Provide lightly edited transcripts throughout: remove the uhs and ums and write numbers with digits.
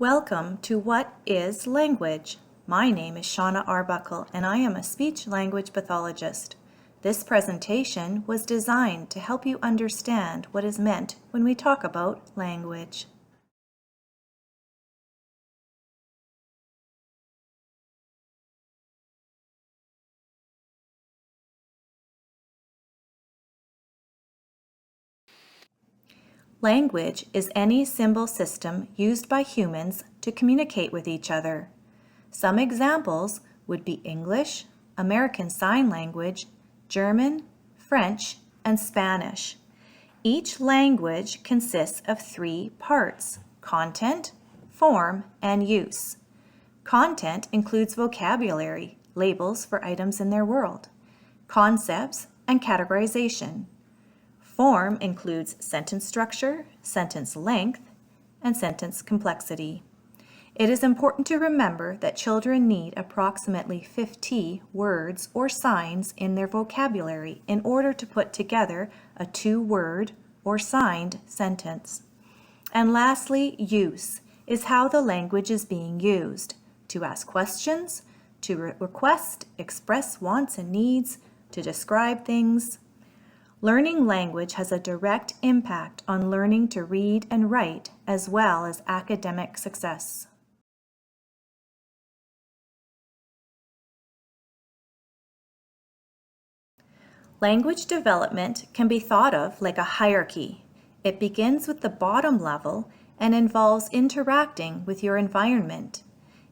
Welcome to What is Language? My name is Shauna Arbuckle and I am a speech-language pathologist. This presentation was designed to help you understand what is meant when we talk about language. Language is any symbol system used by humans to communicate with each other. Some examples would be English, American Sign Language, German, French, and Spanish. Each language consists of three parts: content, form, and use. Content includes vocabulary, labels for items in their world, concepts, and categorization. Form includes sentence structure, sentence length, and sentence complexity. It is important to remember that children need approximately 50 words or signs in their vocabulary in order to put together a two-word or signed sentence. And lastly, use is how the language is being used: to ask questions, to request, express wants and needs, to describe things. Learning language has a direct impact on learning to read and write, as well as academic success. Language development can be thought of like a hierarchy. It begins with the bottom level and involves interacting with your environment.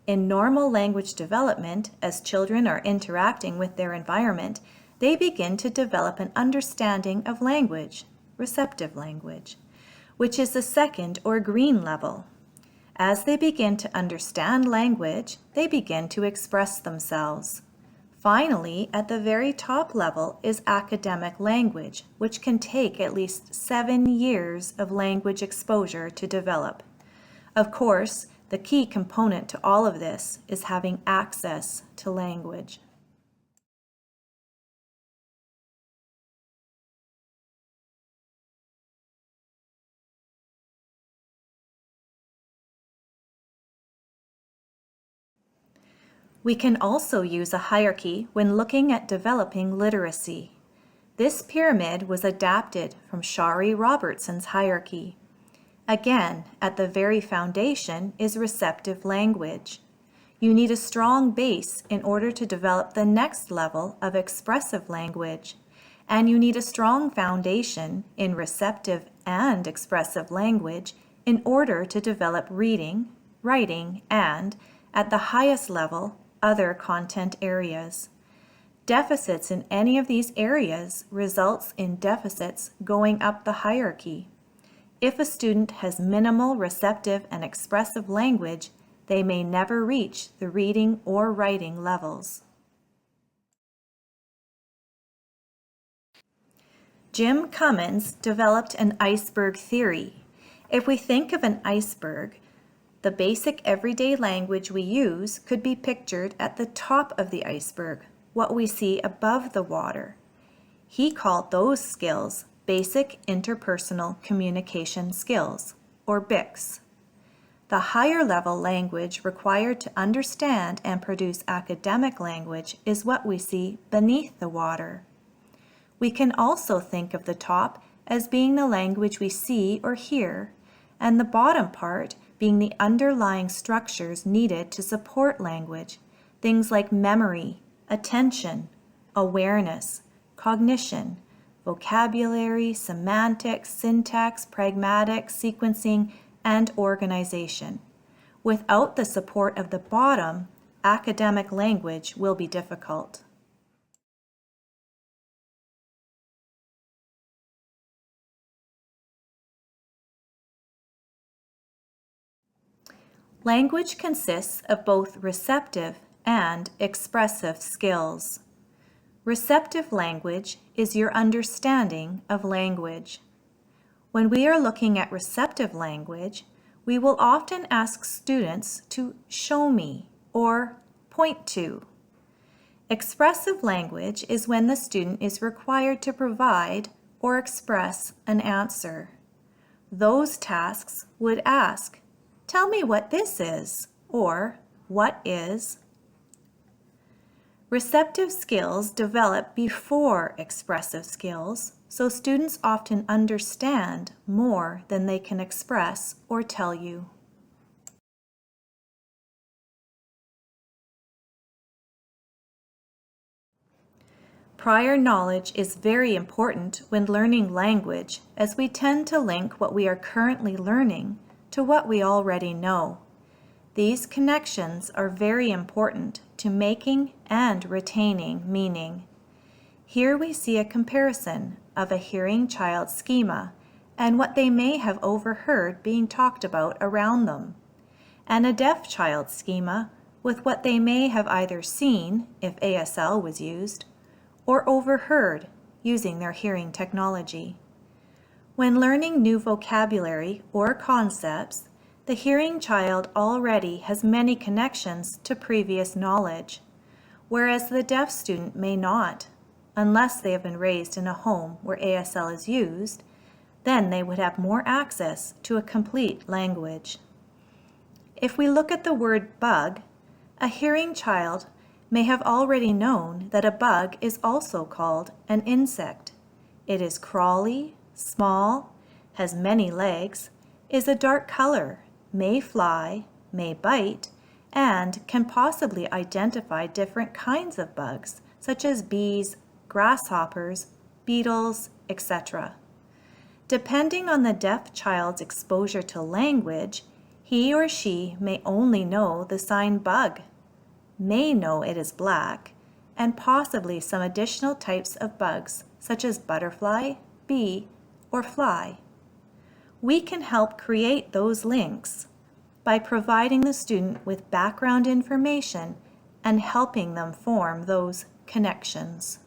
In normal language development, as children are interacting with their environment, they begin to develop an understanding of language, receptive language, which is the second or green level. As they begin to understand language, they begin to express themselves. Finally, at the very top level is academic language, which can take at least 7 years of language exposure to develop. Of course, the key component to all of this is having access to language. We can also use a hierarchy when looking at developing literacy. This pyramid was adapted from Shari Robertson's hierarchy. Again, at the very foundation is receptive language. You need a strong base in order to develop the next level of expressive language, and you need a strong foundation in receptive and expressive language in order to develop reading, writing, and, at the highest level, other content areas. Deficits in any of these areas results in deficits going up the hierarchy. If a student has minimal receptive and expressive language, they may never reach the reading or writing levels. Jim Cummins developed an iceberg theory. If we think of an iceberg, the basic everyday language we use could be pictured at the top of the iceberg, what we see above the water. He called those skills basic interpersonal communication skills, or BICS. The higher level language required to understand and produce academic language is what we see beneath the water. We can also think of the top as being the language we see or hear, and the bottom part being the underlying structures needed to support language, things like memory, attention, awareness, cognition, vocabulary, semantics, syntax, pragmatics, sequencing, and organization. Without the support of the bottom, academic language will be difficult. Language consists of both receptive and expressive skills. Receptive language is your understanding of language. When we are looking at receptive language, we will often ask students to show me or point to. Expressive language is when the student is required to provide or express an answer. Those tasks would ask, Tell me what this is, or what is. Receptive skills develop before expressive skills, so students often understand more than they can express or tell you. Prior knowledge is very important when learning language, as we tend to link what we are currently learning to what we already know. These connections are very important to making and retaining meaning. Here we see a comparison of a hearing child's schema and what they may have overheard being talked about around them, and a deaf child's schema with what they may have either seen, if ASL was used, or overheard using their hearing technology. When learning new vocabulary or concepts, the hearing child already has many connections to previous knowledge, whereas the deaf student may not, unless they have been raised in a home where ASL is used. Then they would have more access to a complete language. If we look at the word bug, a hearing child may have already known that a bug is also called an insect. It is crawly, small, has many legs, is a dark color, may fly, may bite, and can possibly identify different kinds of bugs, such as bees, grasshoppers, beetles, etc. Depending on the deaf child's exposure to language, he or she may only know the sign bug, may know it is black, and possibly some additional types of bugs, such as butterfly, bee, or fly. We can help create those links by providing the student with background information and helping them form those connections.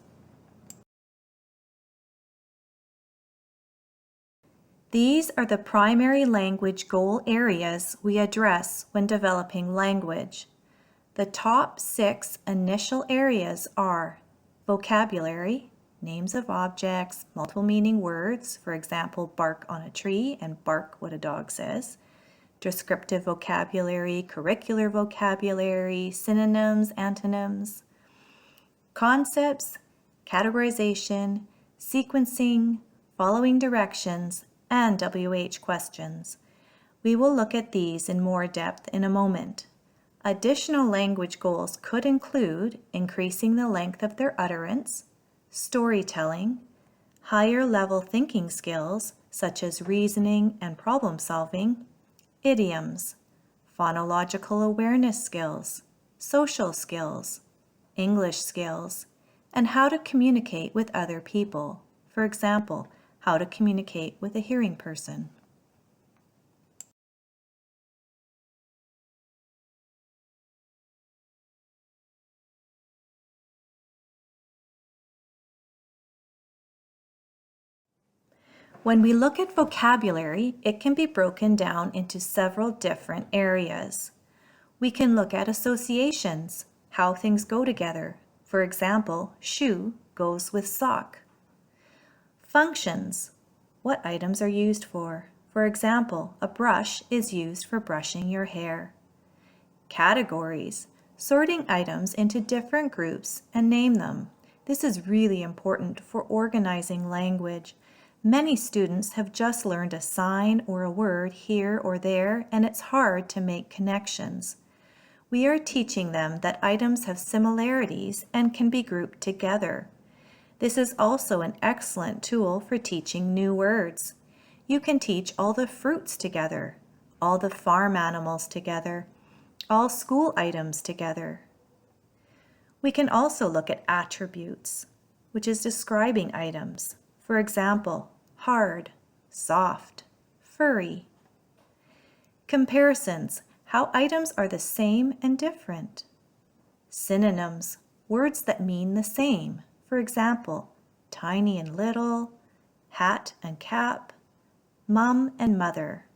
These are the primary language goal areas we address when developing language. The top 6 initial areas are vocabulary, names of objects, multiple meaning words, for example, bark on a tree and bark what a dog says, descriptive vocabulary, curricular vocabulary, synonyms, antonyms, concepts, categorization, sequencing, following directions, and WH questions. We will look at these in more depth in a moment. Additional language goals could include increasing the length of their utterance, storytelling, higher level thinking skills such as reasoning and problem solving, idioms, phonological awareness skills, social skills, English skills, and how to communicate with other people. For example, how to communicate with a hearing person. When we look at vocabulary, it can be broken down into several different areas. We can look at associations, how things go together. For example, shoe goes with sock. Functions, what items are used for. For example, a brush is used for brushing your hair. Categories, sorting items into different groups and name them. This is really important for organizing language. Many students have just learned a sign or a word here or there, and it's hard to make connections. We are teaching them that items have similarities and can be grouped together. This is also an excellent tool for teaching new words. You can teach all the fruits together, all the farm animals together, all school items together. We can also look at attributes, which is describing items. For example, hard, soft, furry. Comparisons, how items are the same and different. Synonyms, words that mean the same. For example, tiny and little, hat and cap, mum and mother.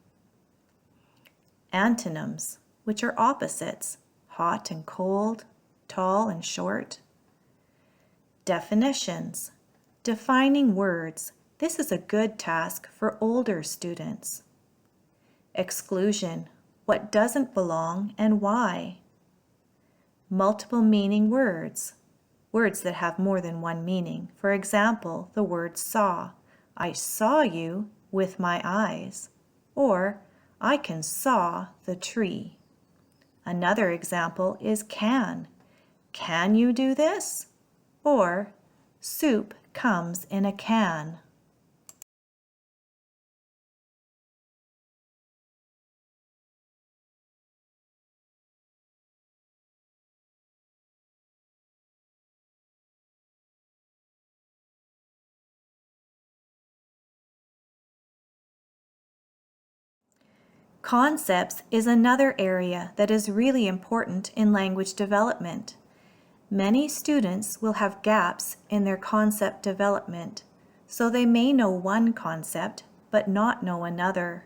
Antonyms, which are opposites, hot and cold, tall and short. Definitions, defining words. This is a good task for older students. Exclusion, What doesn't belong and why? Multiple meaning words. Words that have more than one meaning. For example, the word saw. I saw you with my eyes. Or, I can saw the tree. Another example is can. Can you do this? Or, soup comes in a can. Concepts is another area that is really important in language development. Many students will have gaps in their concept development, so they may know one concept but not know another.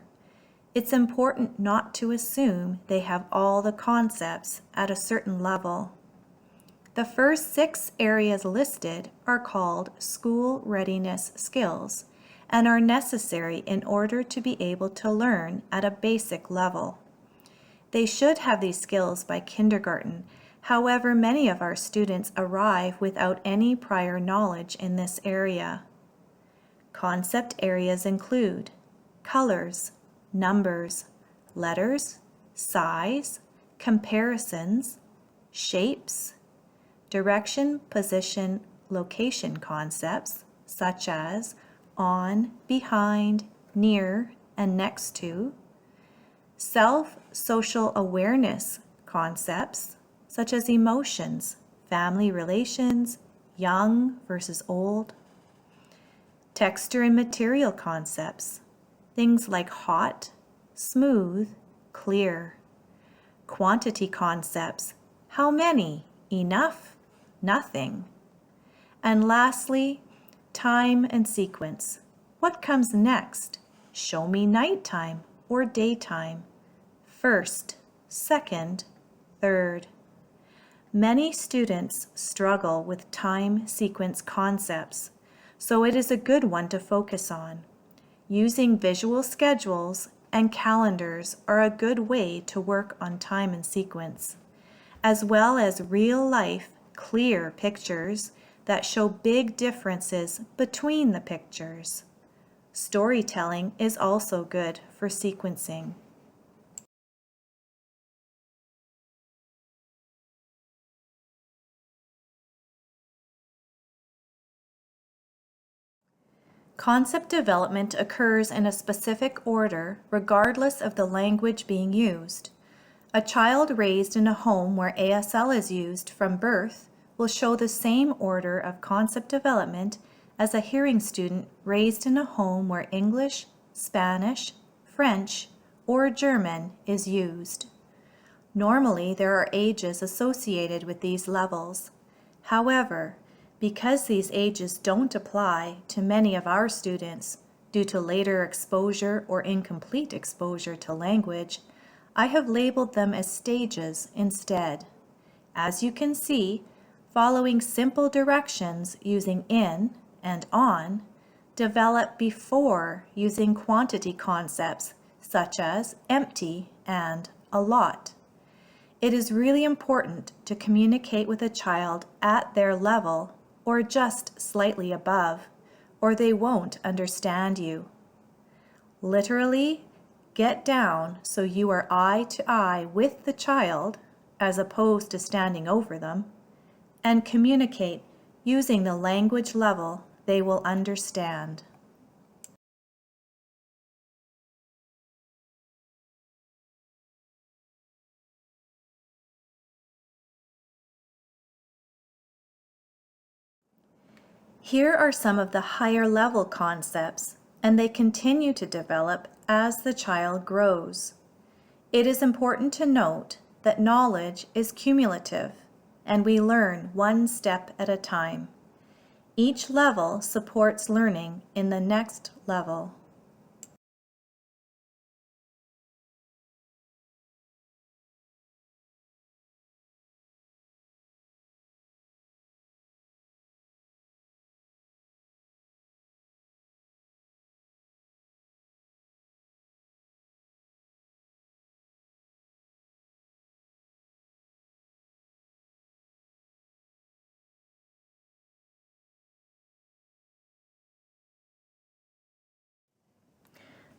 It's important not to assume they have all the concepts at a certain level. The first 6 areas listed are called school readiness skills and are necessary in order to be able to learn at a basic level. They should have these skills by kindergarten. However, many of our students arrive without any prior knowledge in this area. Concept areas include colors, numbers, letters, size, comparisons, shapes, direction, position, location concepts such as on, behind, near, and next to, self-social awareness concepts such as emotions, family relations, young versus old, texture and material concepts, things like hot, smooth, clear, quantity concepts, how many, enough, nothing, and lastly, time and sequence. What comes next? Show me nighttime or daytime. First, second, third. Many students struggle with time sequence concepts, so it is a good one to focus on. Using visual schedules and calendars are a good way to work on time and sequence, as well as real-life, clear pictures that show big differences between the pictures. Storytelling is also good for sequencing. Concept development occurs in a specific order regardless of the language being used. A child raised in a home where ASL is used from birth will show the same order of concept development as a hearing student raised in a home where English, Spanish, French, or German is used. Normally, there are ages associated with these levels. However, because these ages don't apply to many of our students due to later exposure or incomplete exposure to language, I have labeled them as stages instead. As you can see, following simple directions using in and on develop before using quantity concepts such as empty and a lot. It is really important to communicate with a child at their level or just slightly above, or they won't understand you. Literally, get down so you are eye to eye with the child, as opposed to standing over them, and communicate using the language level they will understand. Here are some of the higher level concepts, and they continue to develop as the child grows. It is important to note that knowledge is cumulative, and we learn one step at a time. Each level supports learning in the next level.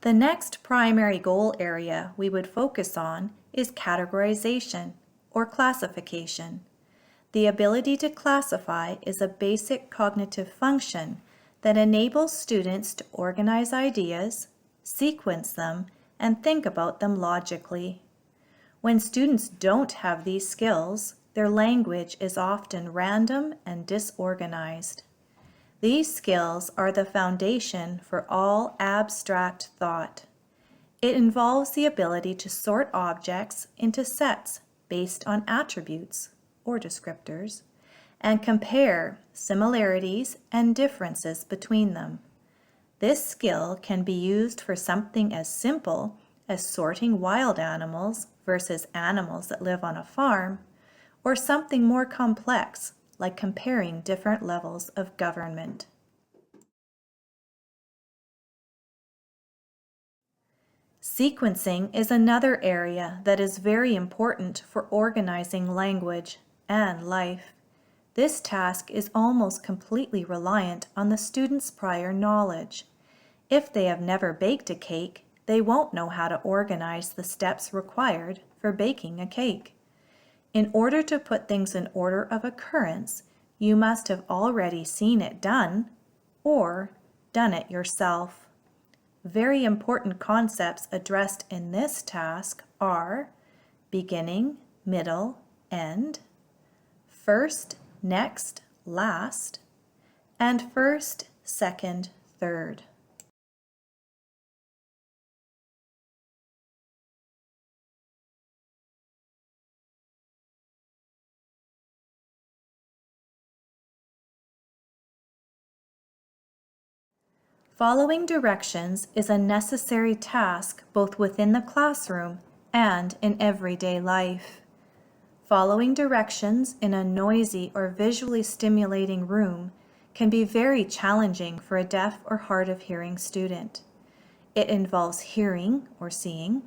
The next primary goal area we would focus on is categorization or classification. The ability to classify is a basic cognitive function that enables students to organize ideas, sequence them, and think about them logically. When students don't have these skills, their language is often random and disorganized. These skills are the foundation for all abstract thought. It involves the ability to sort objects into sets based on attributes or descriptors and compare similarities and differences between them. This skill can be used for something as simple as sorting wild animals versus animals that live on a farm, or something more complex like comparing different levels of government. Sequencing is another area that is very important for organizing language and life. This task is almost completely reliant on the student's prior knowledge. If they have never baked a cake, they won't know how to organize the steps required for baking a cake. In order to put things in order of occurrence, you must have already seen it done or done it yourself. Very important concepts addressed in this task are beginning, middle, end, first, next, last, and first, second, third. Following directions is a necessary task both within the classroom and in everyday life. Following directions in a noisy or visually stimulating room can be very challenging for a deaf or hard of hearing student. It involves hearing or seeing,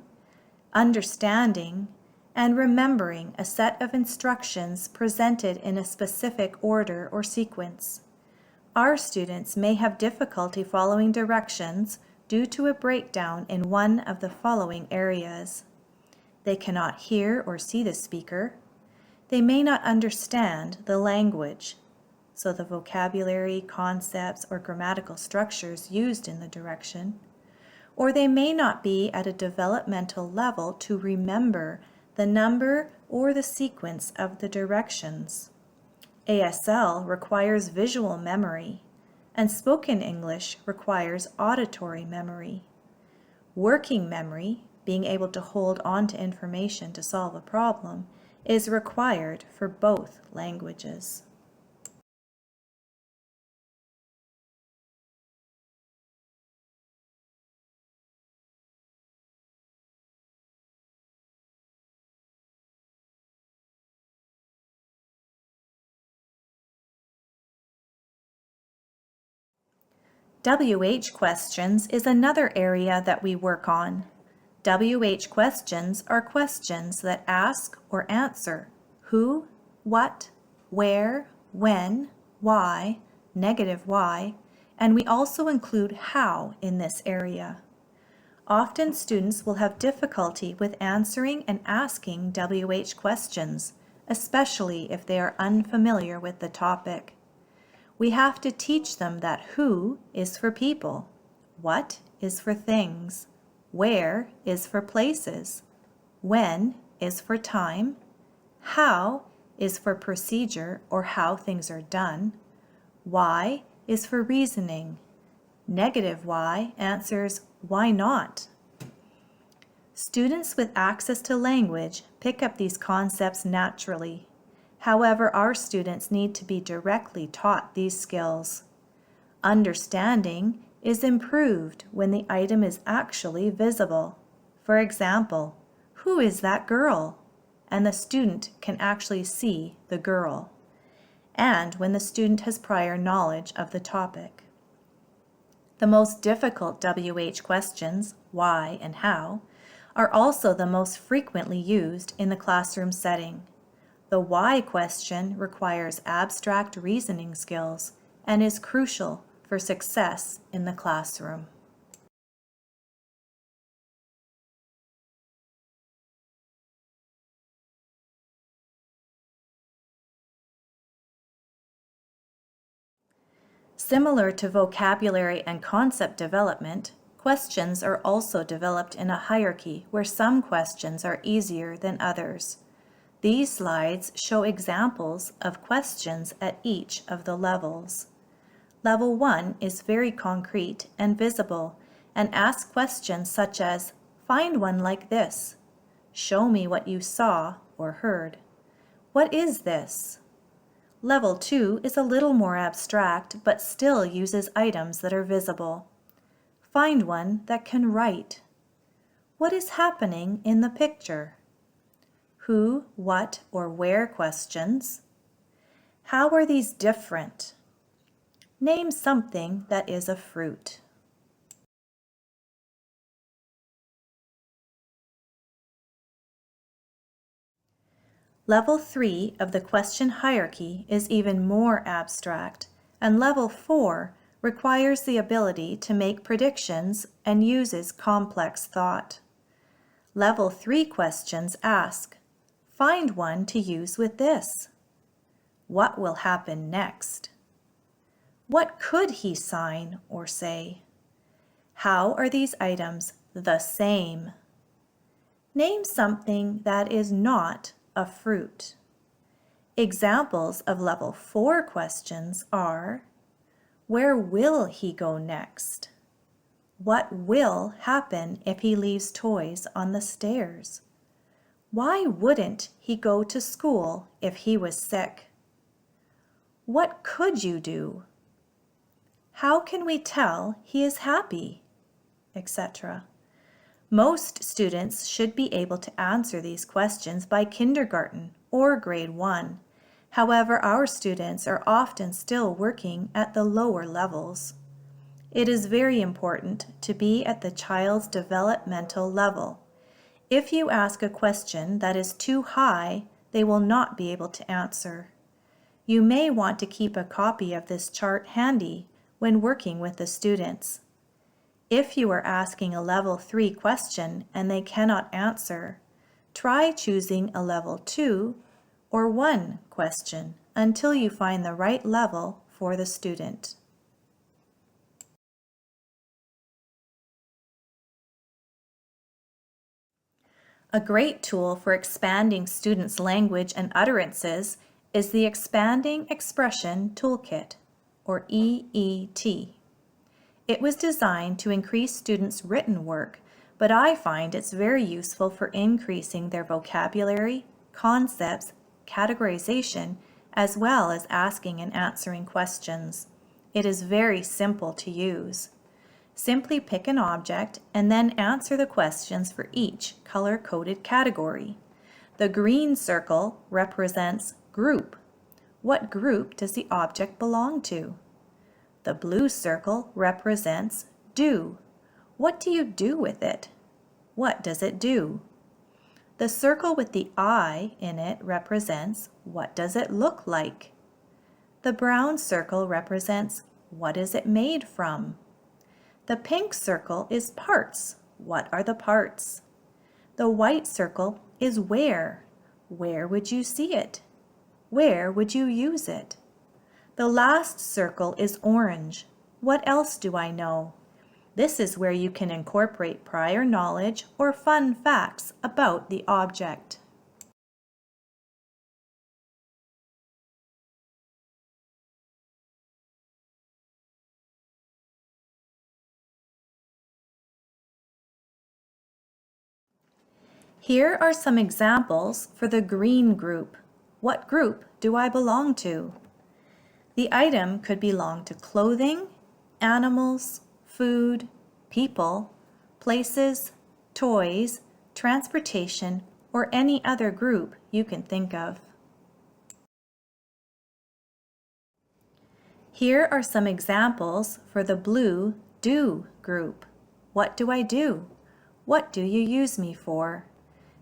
understanding, and remembering a set of instructions presented in a specific order or sequence. Our students may have difficulty following directions due to a breakdown in one of the following areas. They cannot hear or see the speaker. They may not understand the language, so the vocabulary, concepts, or grammatical structures used in the direction, or they may not be at a developmental level to remember the number or the sequence of the directions. ASL requires visual memory, and spoken English requires auditory memory. Working memory, being able to hold on to information to solve a problem, is required for both languages. WH questions is another area that we work on. WH questions are questions that ask or answer who, what, where, when, why, negative why, and we also include how in this area. Often students will have difficulty with answering and asking WH questions, especially if they are unfamiliar with the topic. We have to teach them that who is for people, what is for things, where is for places, when is for time, how is for procedure or how things are done, why is for reasoning. Negative why answers why not. Students with access to language pick up these concepts naturally. However, our students need to be directly taught these skills. Understanding is improved when the item is actually visible. For example, who is that girl? And the student can actually see the girl. And when the student has prior knowledge of the topic. The most difficult WH questions, why and how, are also the most frequently used in the classroom setting. The why question requires abstract reasoning skills and is crucial for success in the classroom. Similar to vocabulary and concept development, questions are also developed in a hierarchy where some questions are easier than others. These slides show examples of questions at each of the levels. Level 1 is very concrete and visible and asks questions such as, "Find one like this." "Show me what you saw or heard." "What is this?" Level 2 is a little more abstract but still uses items that are visible. "Find one that can write." "What is happening in the picture?" Who, what, or where questions. How are these different? Name something that is a fruit. Level 3 of the question hierarchy is even more abstract, and Level 4 requires the ability to make predictions and uses complex thought. Level 3 questions ask, "Find one to use with this." What will happen next? What could he sign or say? How are these items the same? Name something that is not a fruit. Examples of Level 4 questions are, where will he go next? What will happen if he leaves toys on the stairs? Why wouldn't he go to school if he was sick? What could you do? How can we tell he is happy? Etc. Most students should be able to answer these questions by kindergarten or grade 1. However, our students are often still working at the lower levels. It is very important to be at the child's developmental level. If you ask a question that is too high, they will not be able to answer. You may want to keep a copy of this chart handy when working with the students. If you are asking a Level 3 question and they cannot answer, try choosing a Level 2 or 1 question until you find the right level for the student. A great tool for expanding students' language and utterances is the Expanding Expression Toolkit, or EET. It was designed to increase students' written work, but I find it's very useful for increasing their vocabulary, concepts, categorization, as well as asking and answering questions. It is very simple to use. Simply pick an object and then answer the questions for each color-coded category. The green circle represents group. What group does the object belong to? The blue circle represents do. What do you do with it? What does it do? The circle with the eye in it represents what does it look like? The brown circle represents what is it made from? The pink circle is parts. What are the parts? The white circle is where. Where would you see it? Where would you use it? The last circle is orange. What else do I know? This is where you can incorporate prior knowledge or fun facts about the object. Here are some examples for the green group. What group do I belong to? The item could belong to clothing, animals, food, people, places, toys, transportation, or any other group you can think of. Here are some examples for the blue do group. What do I do? What do you use me for?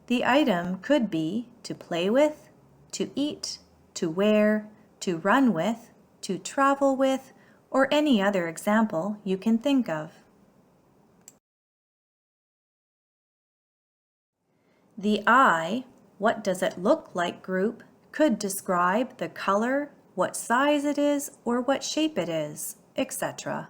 The item could be to play with, to eat, to wear, to run with, to travel with, or any other example you can think of. The eye, what does it look like group, could describe the color, what size it is, or what shape it is. etc.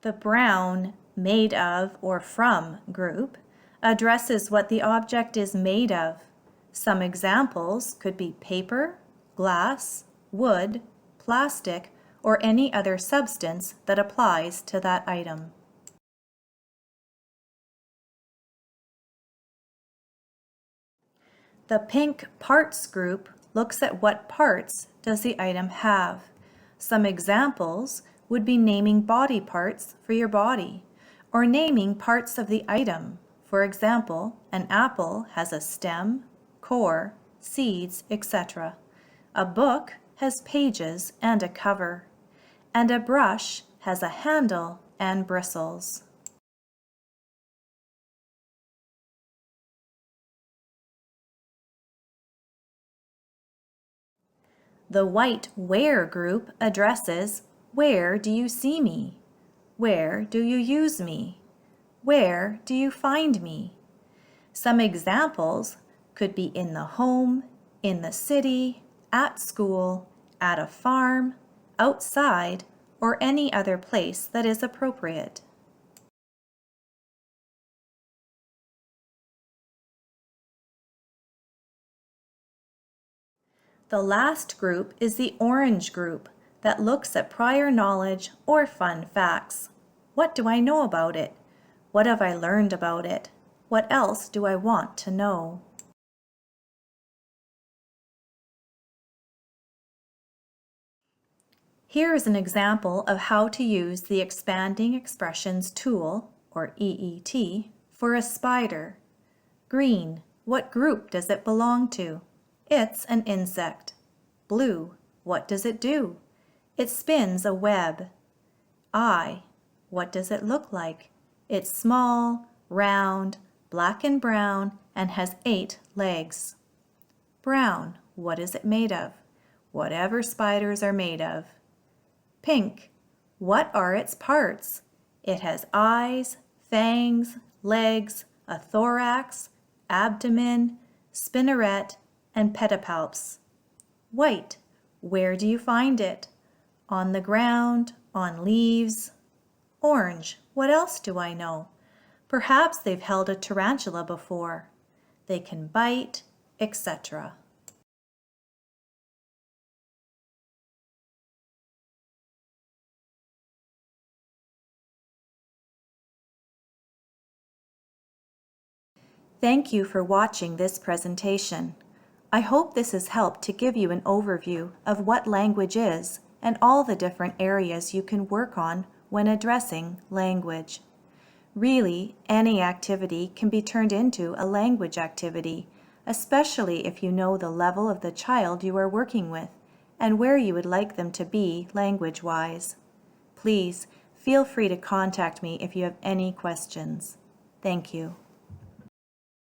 The brown made of or from group addresses what the object is made of. Some examples could be paper, glass, wood, plastic, or any other substance that applies to that item. The pink parts group looks at what parts does the item have. Some examples would be naming body parts for your body, or naming parts of the item. For example, an apple has a stem, core, seeds, etc. A book has pages and a cover, and a brush has a handle and bristles. The white where group addresses where do you see me? Where do you use me? Where do you find me? Some examples could be in the home, in the city, at school, at a farm, outside, or any other place that is appropriate. The last group is the orange group that looks at prior knowledge or fun facts. What do I know about it? What have I learned about it? What else do I want to know? Here is an example of how to use the Expanding Expressions tool, or EET, for a spider. Green, what group does it belong to? It's an insect. Blue, what does it do? It spins a web. Eye, what does it look like? It's small, round, black and brown, and has 8 legs. Brown, what is it made of? Whatever spiders are made of. Pink, what are its parts? It has eyes, fangs, legs, a thorax, abdomen, spinneret, and pedipalps. White, where do you find it? On the ground, on leaves. Orange, what else do I know? Perhaps they've held a tarantula before. They can bite, etc. Thank you for watching this presentation. I hope this has helped to give you an overview of what language is and all the different areas you can work on when addressing language. Really, any activity can be turned into a language activity, especially if you know the level of the child you are working with and where you would like them to be language-wise. Please feel free to contact me if you have any questions. Thank you.